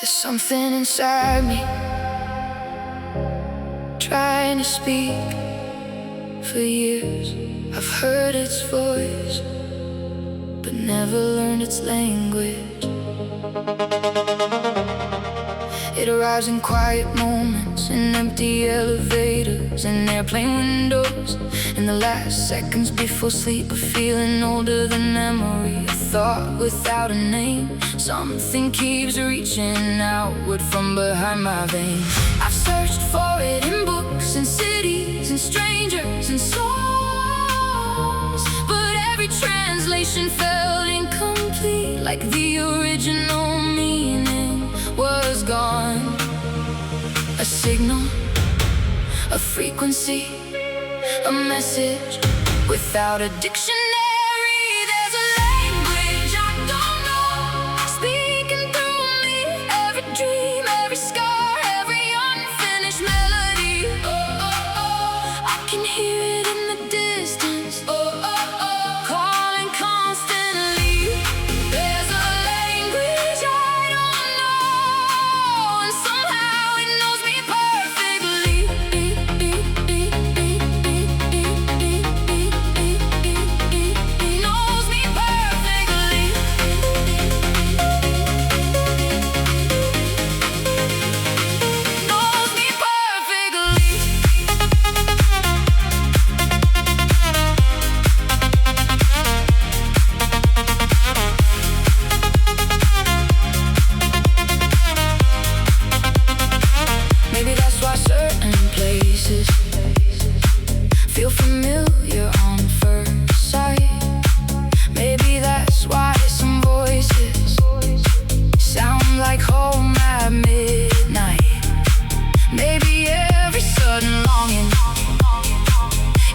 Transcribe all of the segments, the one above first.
There's something inside me trying to speak. For years I've heard its voice, but never learned its language. It arrives in quiet moments, in empty elevators, in airplane windows, in the last seconds before sleep. A feeling older than memory, a thought without a name. Something keeps reaching outward from behind my veins. I've searched for it in books, in cities, in strangers, in songs, but every translation felt incomplete, like the original meaning was gone. A signal, a frequency, a message without a dictionary. There's a language I don't know, speaking through me. Every dream, every scar, every unfinished melody. Oh, oh, oh, I can hear it in the distance. Oh, oh, oh, calling constantly. There's a language I don't know, and somehow it knows me perfectly. Knows me perfectly. Knows me perfectly. Maybe that's why certain places feel familiar on first sight. Maybe that's why some voices sound like home at midnight. Maybe every sudden longing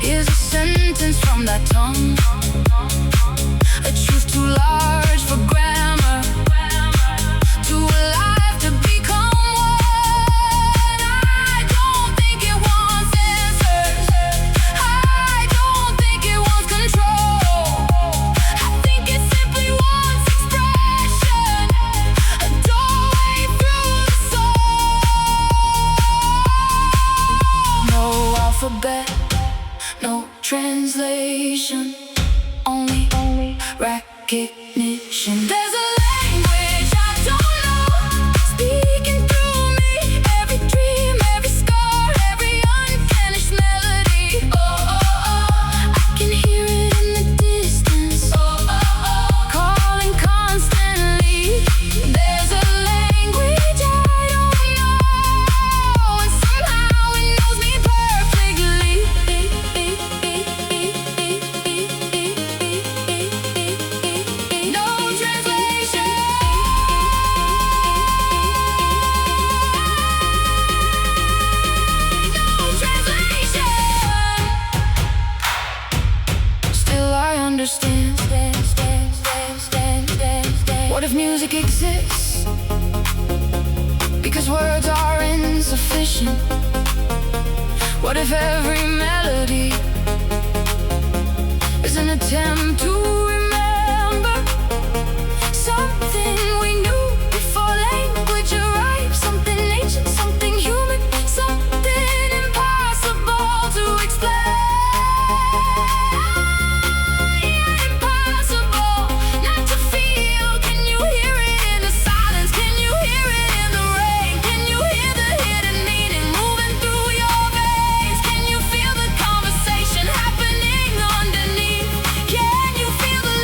is a sentence from that tongue, a truth too large for grammar, too alive to become one. I don't think it wants answers, I don't think it wants control. I think it simply wants expression, a doorway through the soul. No alphabet, no translation, only recognition. There's a language I don't know, speaking through me. Every dream, every scar, every unfinished melody. Oh, oh, oh, I can hear it in the distance. Oh, oh, oh, calling constantly. There's a language I don't know, and somehow it knows me perfectly. No translation. No translation. Still I understand. What if music exists because words are insufficient? What if every melody is an attempt to remember something we knew before language arrived? Something ancient, something human, something impossible to explain. Impossible not to feel. Can you hear it in the silence? Can you hear it in the rain? Can you hear the hidden meaning moving through your veins? Can you feel the conversation happening underneath? Can you feel the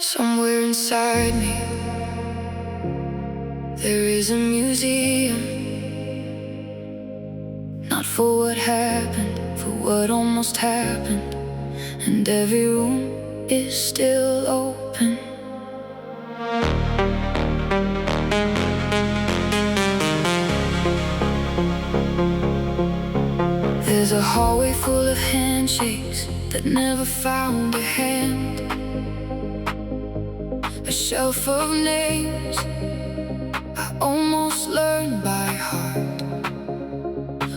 Somewhere inside me, there is a museum. Not for what happened, for what almost happened. And every room is still open. There's a hallway full of handshakes that never found a hand. A shelf of names I almost learned by heart.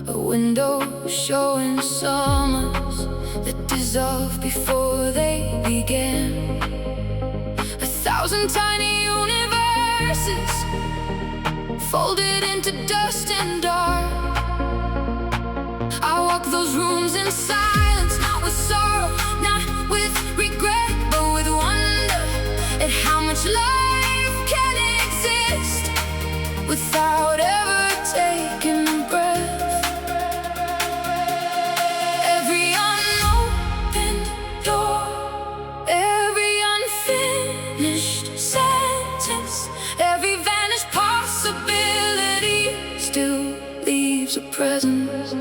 A window showing summers that dissolved before they began. 1,000 tiny universes folded into dust and dark. I walk those rooms in silence, not with sorrow, not with regret, but with wonder at how much life can exist without ever taking a breath. Every unopened door, every unfinished sentence, every vanished possibility still leaves a presence.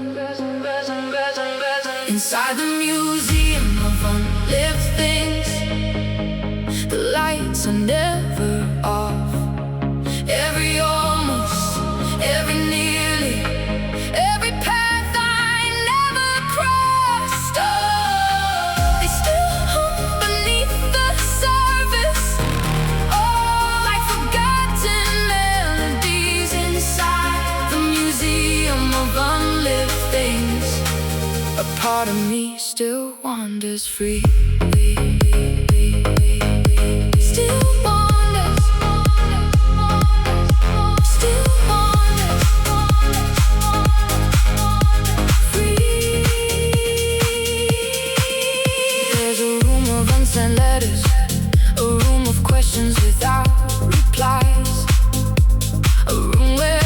Inside the museum of unlived things, the lights are never off. Every almost, every nearly, every path I never crossed. Oh, they still hum beneath the surface. Oh, like forgotten melodies inside the museum of unlived things. A part of me still wanders free. Still wanders, still wanders free. There's a room of unsent letters, a room of questions without replies, a room where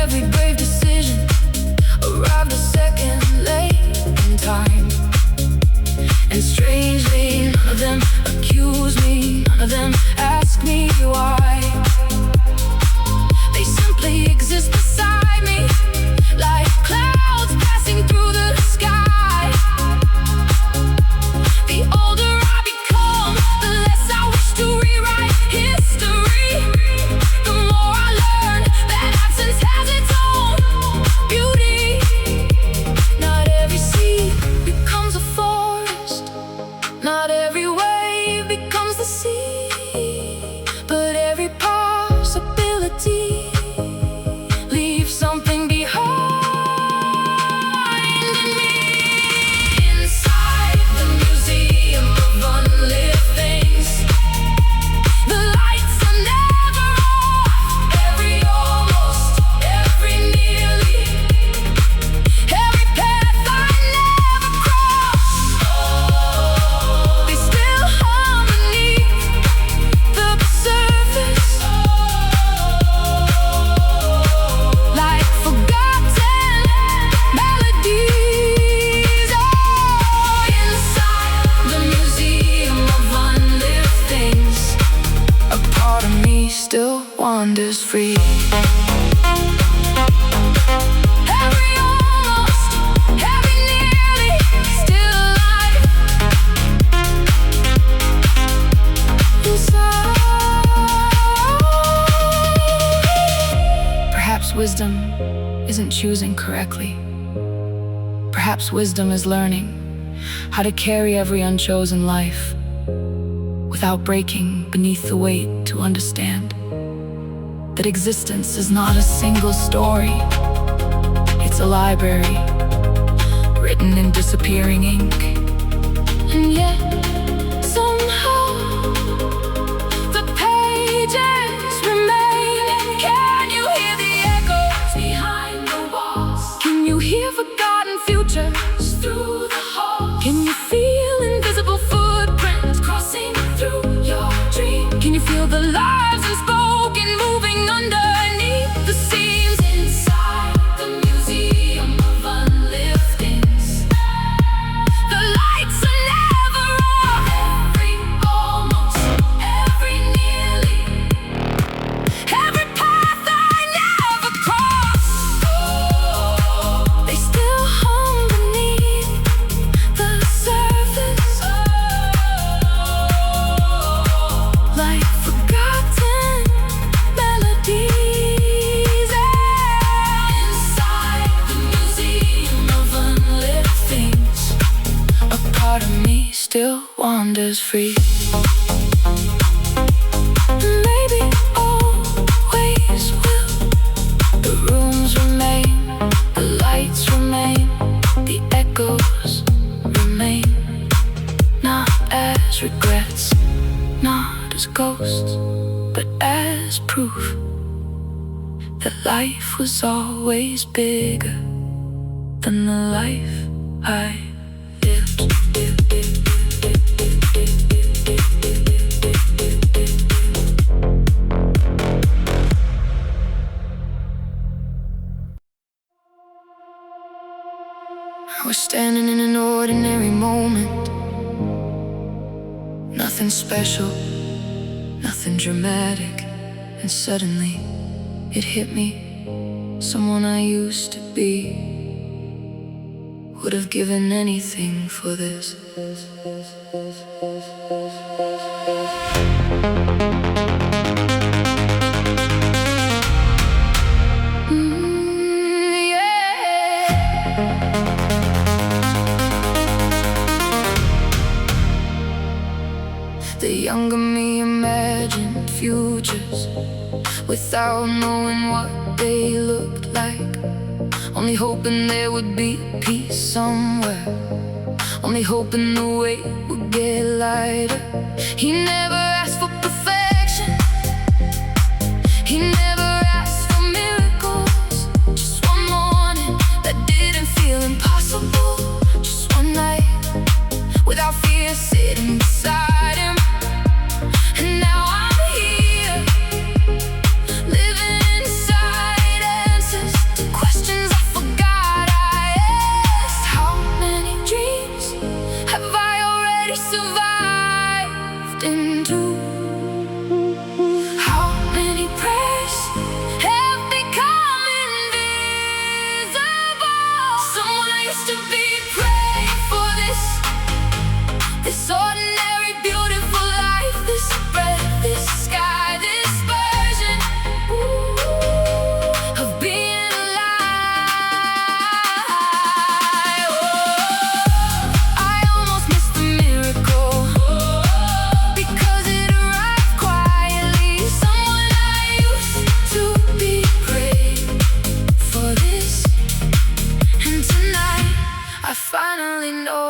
every brave decision arrived a second late in time. And strangely, none of them accuse me, none of them ask me why. They simply exist beside me, like clouds passing through the sky. The older I become, the less I wish to rewrite history. The more I learn that absence has its own beauty. Not every seed becomes a forest, not every wave becomes the sea, but every possibility leaves something behind in me. Inside the museum of unlived things, the lights are never off. Every almost, every nearly, every path I never crossed. Oh, they still hum beneath the surface, like forgotten melodies. Oh, inside the museum of unlived things, a part of me still wanders free. Every almost, every nearly, still alive inside. Perhaps wisdom isn't choosing correctly. Perhaps wisdom is learning how to carry every unchosen life without breaking beneath the weight, to understand that existence is not a single story. It's a library written in disappearing ink. And yet, somehow, the pages remain. Can you hear the echoes behind the walls? Can you hear forgotten futures through the halls? Can you feel invisible footprints crossing through your dream? Can you feel the lives unspoken moving underneath the seams? Inside the museum of unlived things, the lights are never off. still wanders free. Maybe always will. The rooms remain, the lights remain, the echoes remain. Not as regrets, not as ghosts, but as proof that life was always bigger than the life I lived. I was standing in an ordinary moment, nothing special, nothing dramatic, and suddenly it hit me. Someone I used to be would have given anything for this. The younger me imagined futures without knowing what they looked like, only hoping there would be peace somewhere, only hoping the weight would get lighter. He never asked for perfection, he never asked for miracles. Just one morning that didn't feel impossible, just one night without fear sitting beside him. And now I'm here, living inside answers to questions I forgot I asked. How many dreams have I already survived into? How many prayers have become invisible? Someone I used to be praying for this ordinary, beautiful life, this breath, this sky, this version of being alive. I almost missed the miracle because it arrived quietly. Someone I used to be praying for this, and tonight I finally noticed.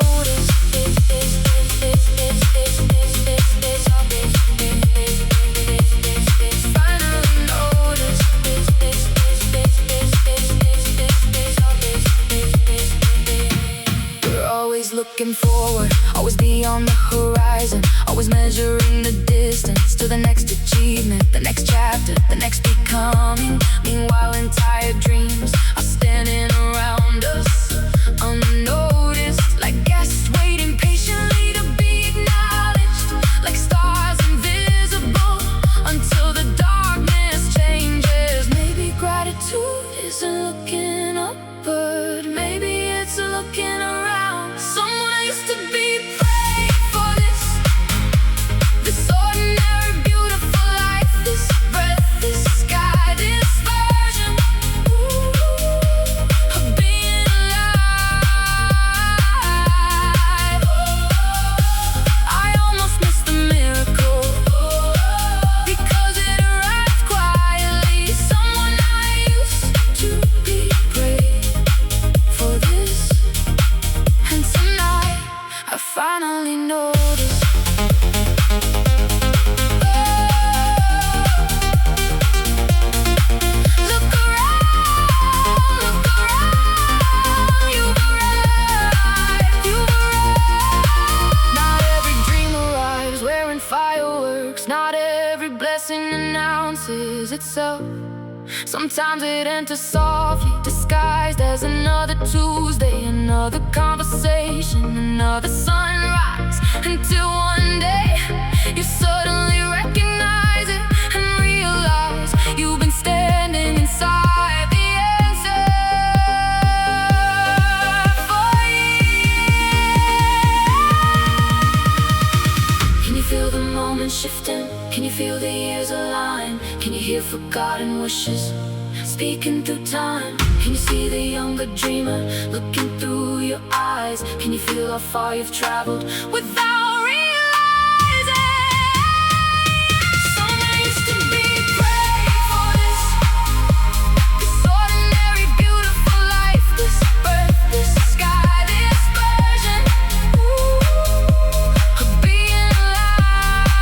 Looking forward, always beyond the horizon, always measuring the distance to the next achievement, the next chapter, the next becoming. Meanwhile, entire dreams are standing around us, unnoticed, like guests waiting patiently to be acknowledged, like stars invisible until the darkness changes. Maybe gratitude isn't looking up, but maybe it's looking around. Someone I used to be praying for this ordinary, beautiful life, this breath, this sky, this version of being alive. I almost missed the miracle because it arrived quietly. Someone I used to be praying for this, and tonight I finally noticed. Look around, you've arrived. Not every dream arrives wearing fireworks, not every blessing announces itself. Sometimes it enters softly, disguised as another Tuesday, another conversation, another sunrise, until one day you suddenly recognize it and realize you've been standing inside the answer for years. Can you feel the moment shifting? Can you feel the years align? Can you hear forgotten wishes speaking through time? Can Can you see the younger dreamer looking through your eyes? Can you feel how far you've traveled without realizing? Someone used to be brave for this ordinary, beautiful life, this birth, this sky, this version, of being alive.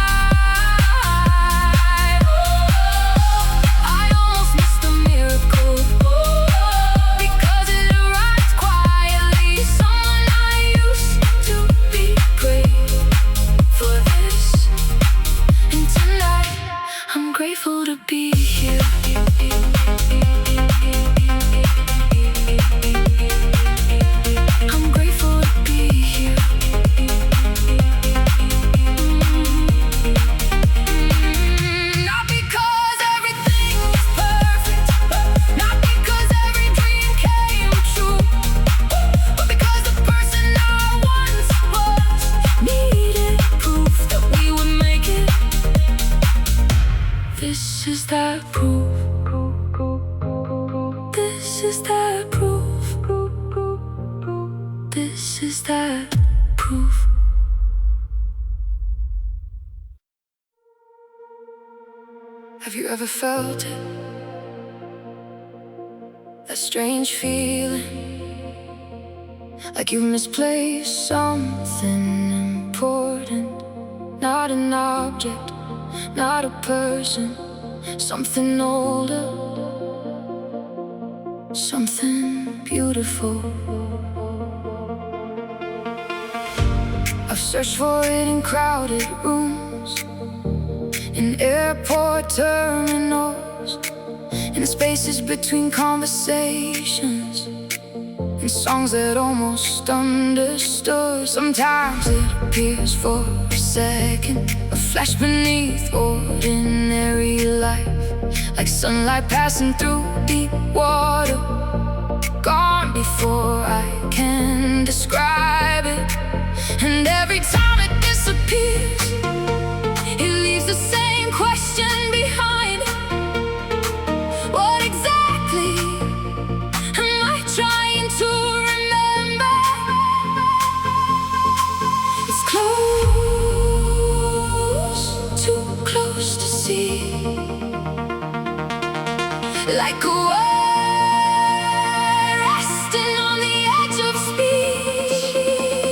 I almost missed the miracle, because it arrived quietly. Someone I used to be brave for this, and tonight I'm grateful to be here. I'm grateful to be here. Not because everything was perfect, not because every dream came true, but because the person I once was needed proof that we would make it. This is that proof. This is that proof. This is that proof. Have you ever felt it? That strange feeling, like you misplaced something important. Not an object, not a person, something older, something beautiful. I've searched for it in crowded rooms, in airport terminals, in the spaces between conversations, in songs that almost understood. Sometimes it appears for a second, a flash beneath ordinary life, like sunlight passing through deep water, gone before I can describe it. And every time it disappears, it leaves the same question behind. What exactly am I trying to remember? It's close, too close to see, like a word resting on the edge of speech.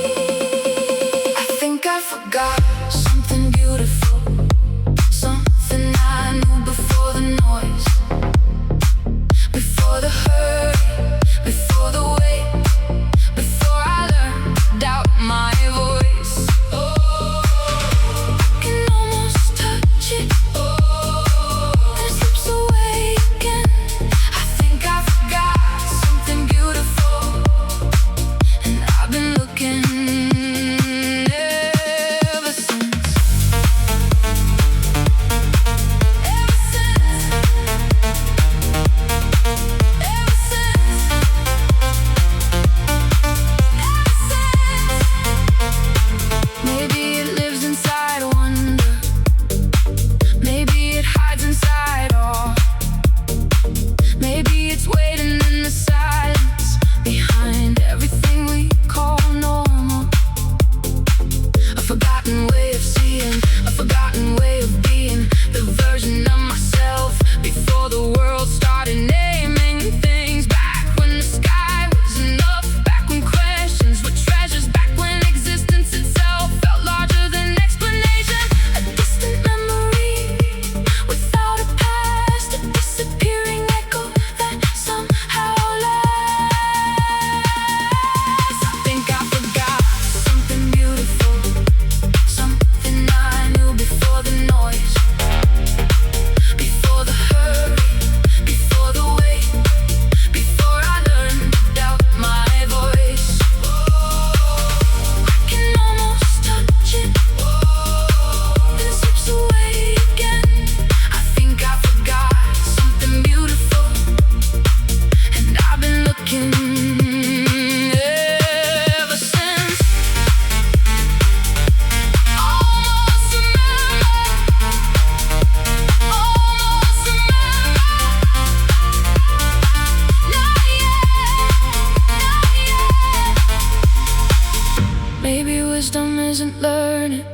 Maybe wisdom isn't learning.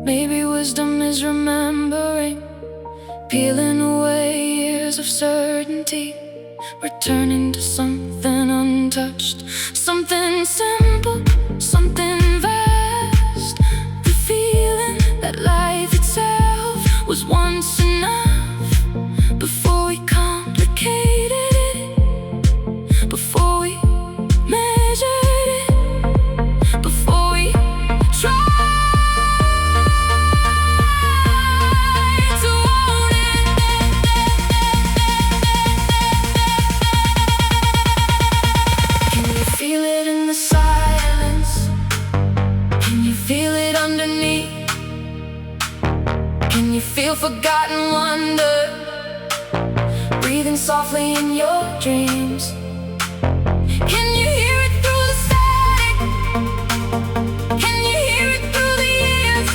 Maybe wisdom is remembering, peeling away years of certainty, returning to something untouched, something simple, something vast. The feeling that life itself was once enough, before we complicated it, before we measured it, before we tried. Can you feel forgotten wonder breathing softly in your dreams? Can you hear it through the static? Can you hear it through the years?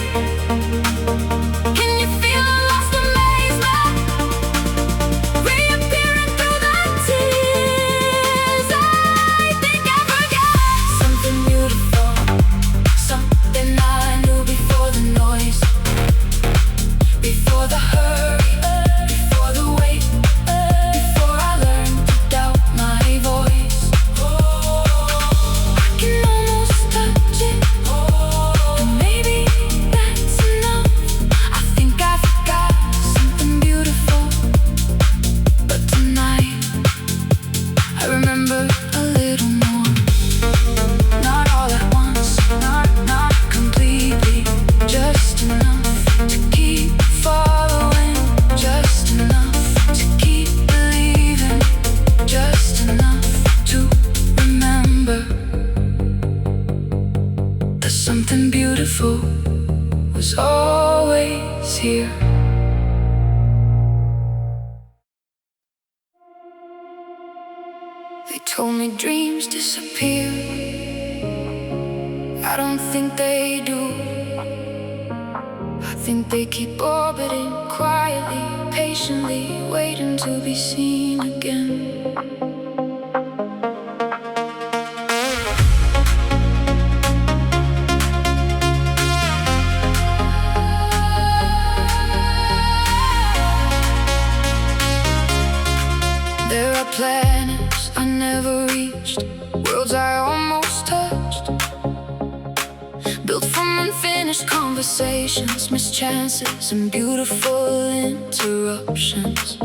Can you feel a lost amazement reappearing through the tears? I think I forgot something beautiful, something I knew before the noise, before the hurry, before the wait, before I learned to doubt my voice. I can almost touch it, and maybe that's enough. I think I forgot something beautiful, but tonight I remember a little more. Not all at once, not completely, just enough to keep following, just enough to keep believing, just enough to remember that something beautiful was always here. They told me dreams disappear. I don't think they do. I think they keep orbiting quietly, patiently, waiting to be seen again. There are planets I never reached, worlds I almost touched, built from unfinished conversations, missed chances, and beautiful interruptions.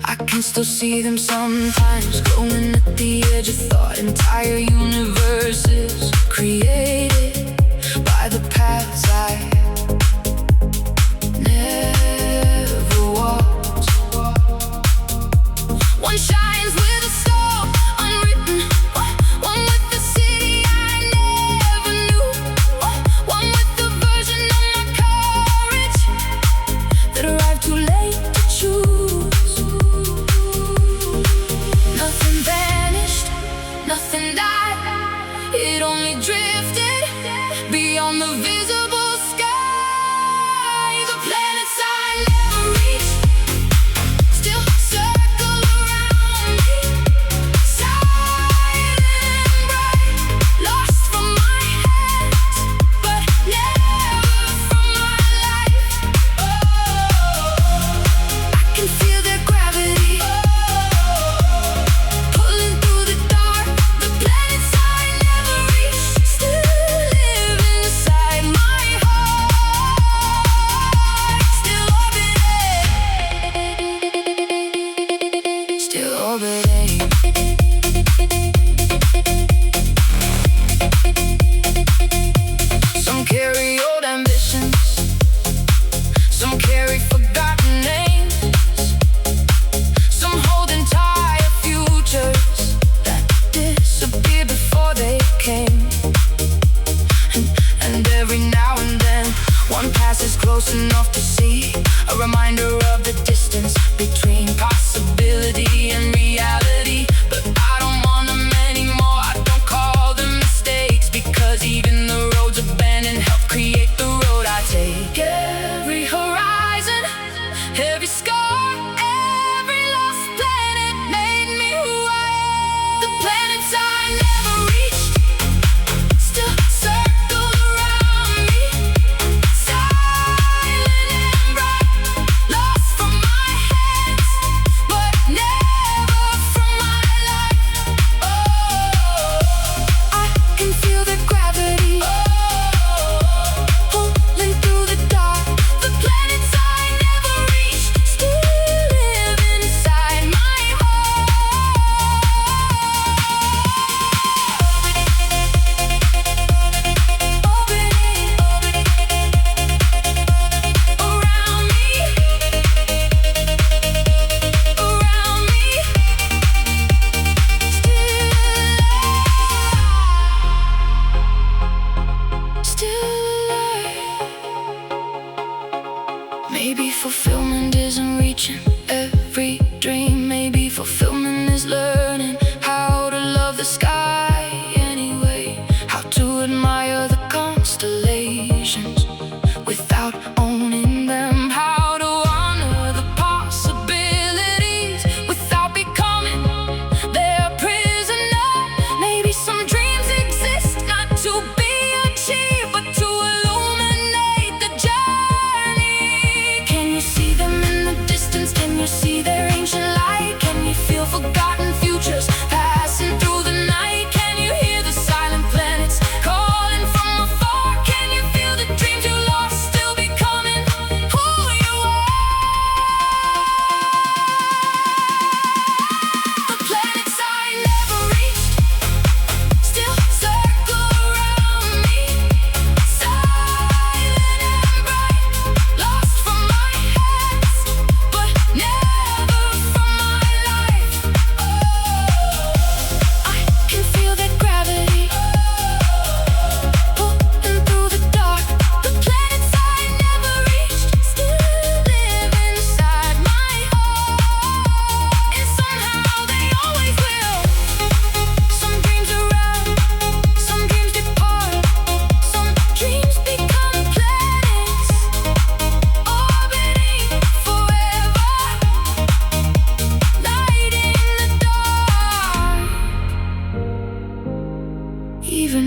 I can still see them sometimes, glowing at the edge of thought. Entire universes created by the paths I never walked. One shines with a soul unwritten, one with the city I never knew, one with the version of my courage that arrived too late to choose. Nothing vanished, nothing died, it only drifted beyond the visible sky. The planets I never reached still circle around me, silent, bright, lost from my hands, but never from my life. I can feel their gravity, pulling through the dark. The planets I never reached still live inside my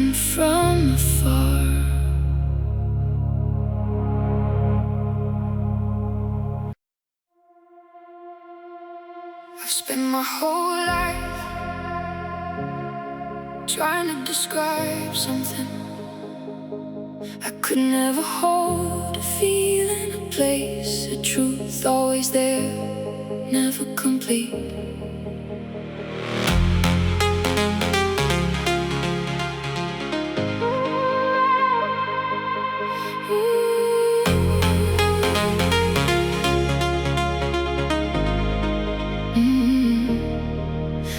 them from afar. I've spent my whole life trying to describe something I could never hold. A feeling, a place, a truth always there, never complete.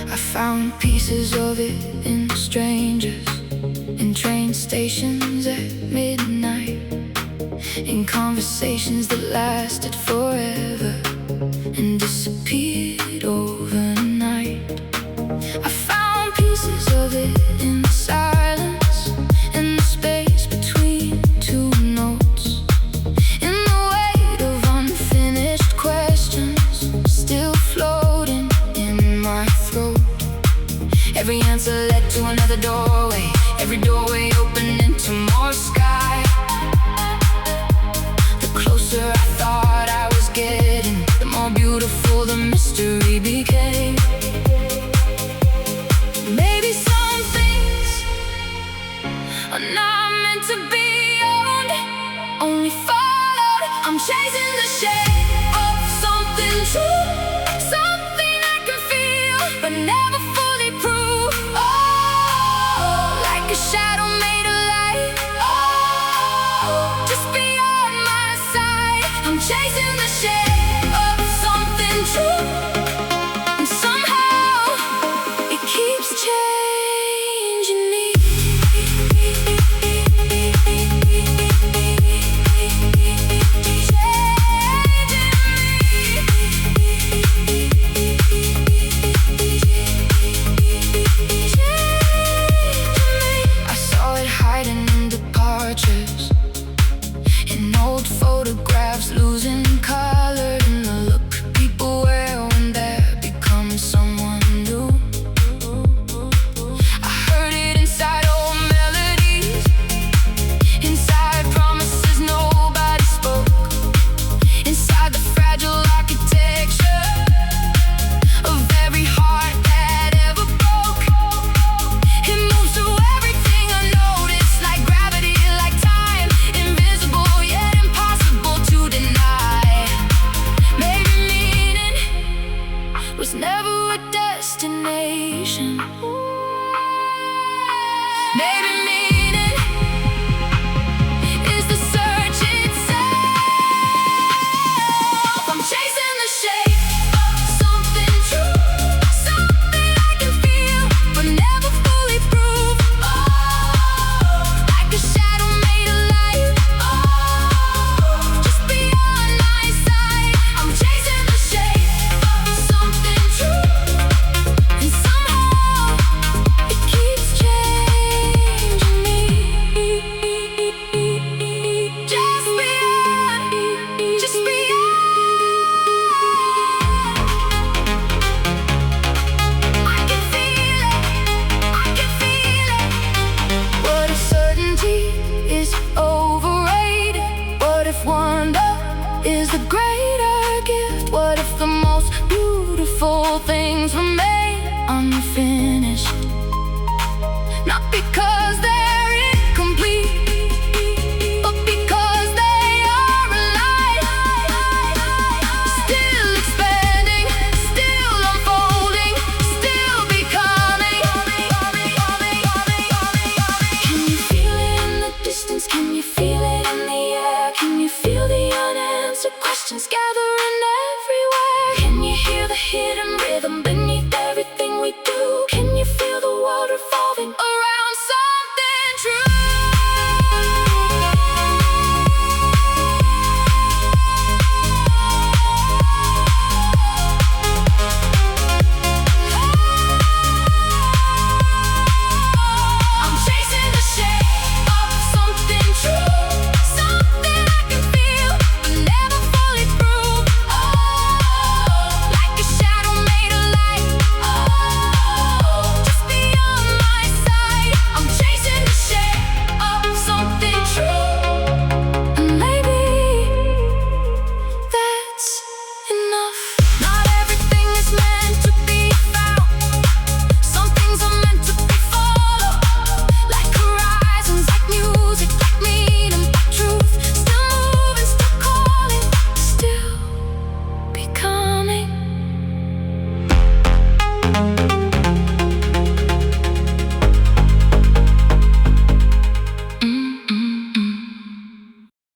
I found pieces of it in strangers, in train stations at midnight, in conversations that lasted forever and disappeared overnight. I found pieces of it in the silence, in the space between two notes, in the weight of unfinished questions still floating in my throat. Every answer led to another doorway, every doorway opened into more sky. The closer I thought I was getting, the more beautiful the mystery became. Maybe some things are not meant to be owned, only followed. I'm chasing the shade.